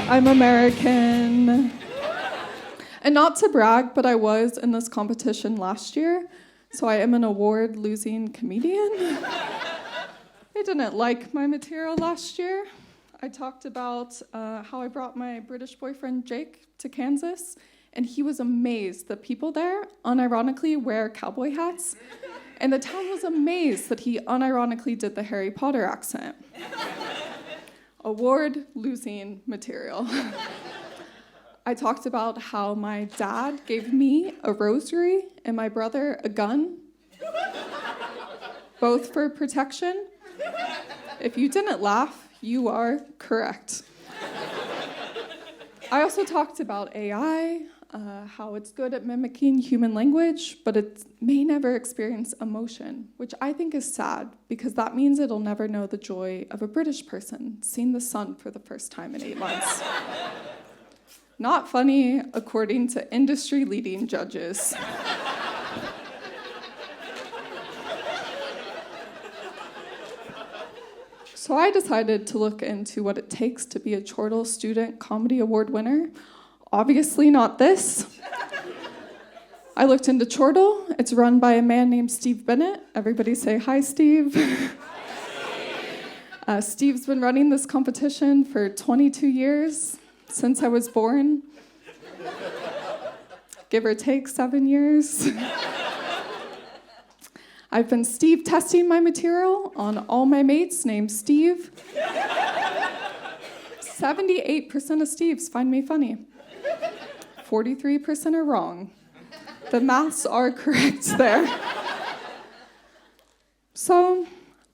I'm American. And not to brag, but I was in this competition last year, so I am an award-losing comedian. They didn't like my material last year. I talked about how I brought my British boyfriend Jake to Kansas, and he was amazed that people there unironically wear cowboy hats, and the town was amazed that he unironically did the Harry Potter accent. Award-losing material. I talked about how my dad gave me a rosary and my brother a gun, both for protection. If you didn't laugh, you are correct. I also talked about AI, how it's good at mimicking human language, but it may never experience emotion, which I think is sad, because that means it'll never know the joy of a British person seeing the sun for the first time in 8 months. Not funny, according to industry-leading judges. So I decided to look into what it takes to be a Chortle Student Comedy Award winner. Obviously not this. I looked into Chortle. It's run by a man named Steve Bennett. Everybody say hi, Steve. Steve's been running this competition for 22 years, since I was born. Give or take 7 years. I've been Steve testing my material on all my mates named Steve. 78% of Steves find me funny. 43% are wrong. The maths are correct there. So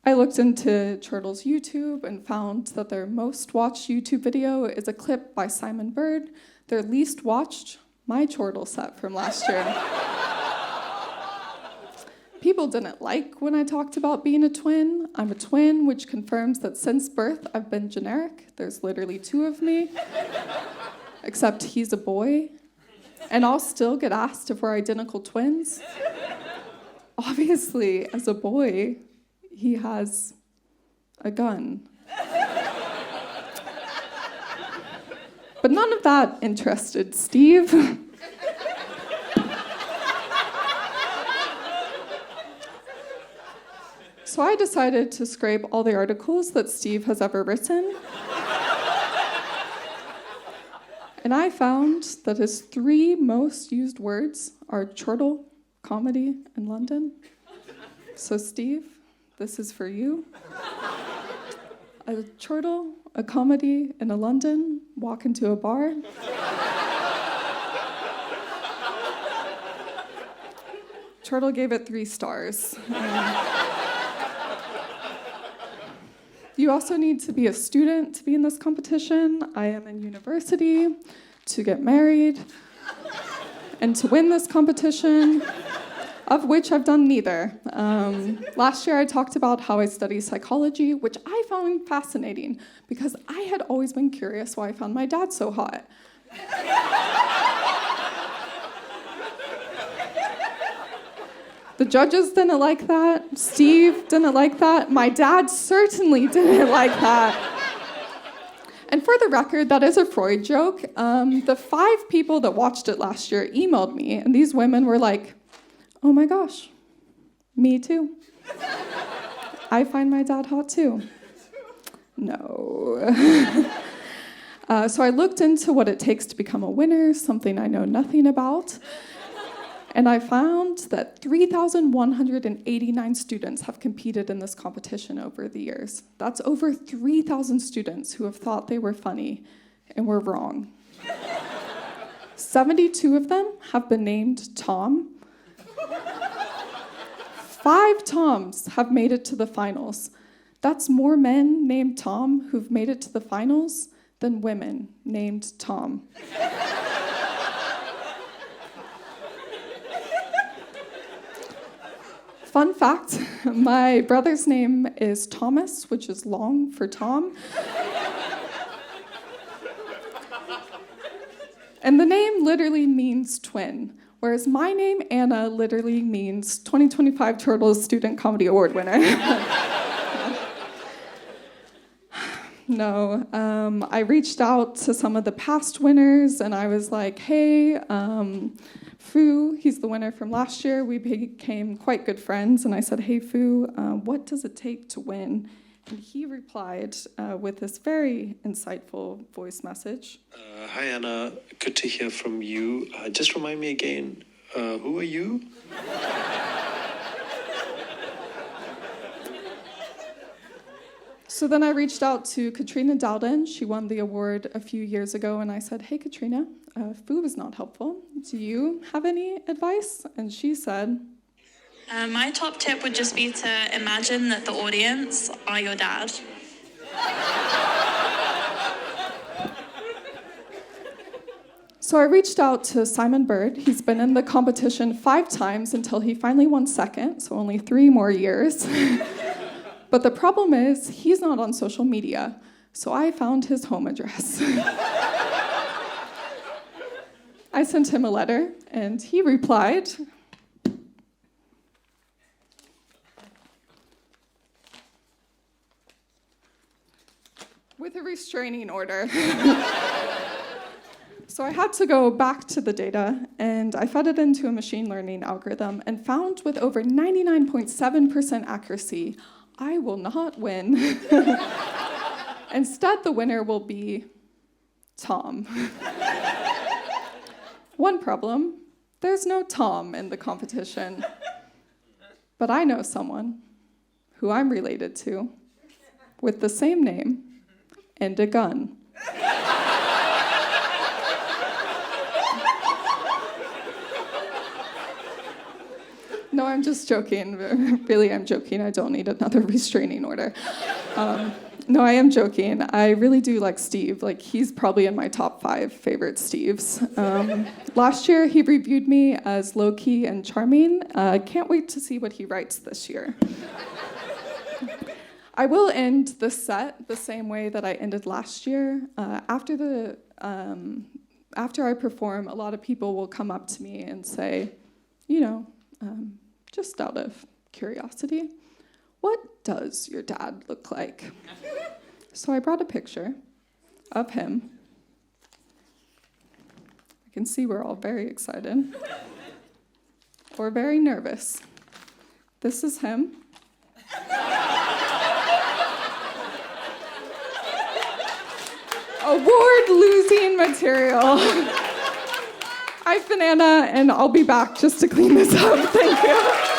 I looked into Chortle's YouTube and found that their most watched YouTube video is a clip by Simon Bird. Their least watched, my Chortle set from last year. People didn't like when I talked about being a twin. I'm a twin, which confirms that since birth, I've been generic. There's literally 2 of me, except he's a boy. And I'll still get asked if we're identical twins. Obviously, as a boy, he has a gun. But none of that interested Steve. So I decided to scrape all the articles that Steve has ever written. And I found that his 3 most used words are chortle, comedy, and London. So Steve, this is for you. A chortle, a comedy, and a London walk into a bar. Chortle gave it 3 stars. You also need to be a student to be in this competition. I am in university to get married and to win this competition, of which I've done neither. Last year I talked about how I study psychology, which I found fascinating because I had always been curious why I found my dad so hot. The judges didn't like that. Steve didn't like that. My dad certainly didn't like that. And for the record, that is a Freud joke. The 5 people that watched it last year emailed me, and these women were like, oh my gosh, me too. I find my dad hot too. No. So I looked into what it takes to become a winner, something I know nothing about. And I found that 3,189 students have competed in this competition over the years. That's over 3,000 students who have thought they were funny and were wrong. 72 of them have been named Tom. 5 Toms have made it to the finals. That's more men named Tom who've made it to the finals than women named Tom. Fun fact, my brother's name is Thomas, which is long for Tom. And the name literally means twin, whereas my name, Anna, literally means 2025 Chortle Student Comedy Award winner. No. I reached out to some of the past winners, and I was like, hey, Fu, he's the winner from last year. We became quite good friends, and I said, hey, Fu, what does it take to win? And he replied with this very insightful voice message. Hi, Anna. Good to hear from you. Just remind me again, who are you? So then I reached out to Katrina Dowden. She won the award a few years ago, and I said, hey, Katrina, Fu was not helpful. Do you have any advice? And she said, my top tip would just be to imagine that the audience are your dad. So I reached out to Simon Bird. He's been in the competition 5 times until he finally won second, so only 3 more years. But the problem is, he's not on social media, so I found his home address. I sent him a letter, and he replied, with a restraining order. So I had to go back to the data, and I fed it into a machine learning algorithm and found with over 99.7% accuracy, I will not win. Instead, the winner will be Tom. One problem, there's no Tom in the competition. But I know someone who I'm related to with the same name and a gun. No, I'm just joking. Really, I'm joking. I don't need another restraining order. No, I am joking. I really do like Steve. Like, he's probably in my top 5 favorite Steves. Last year, he reviewed me as low-key and charming. Can't wait to see what he writes this year. I will end the set the same way that I ended last year. After I perform, a lot of people will come up to me and say, just out of curiosity, what does your dad look like? So I brought a picture of him. I can see we're all very excited or very nervous. This is him. Award-losing material. I've been Anna, and I'll be back just to clean this up. Thank you.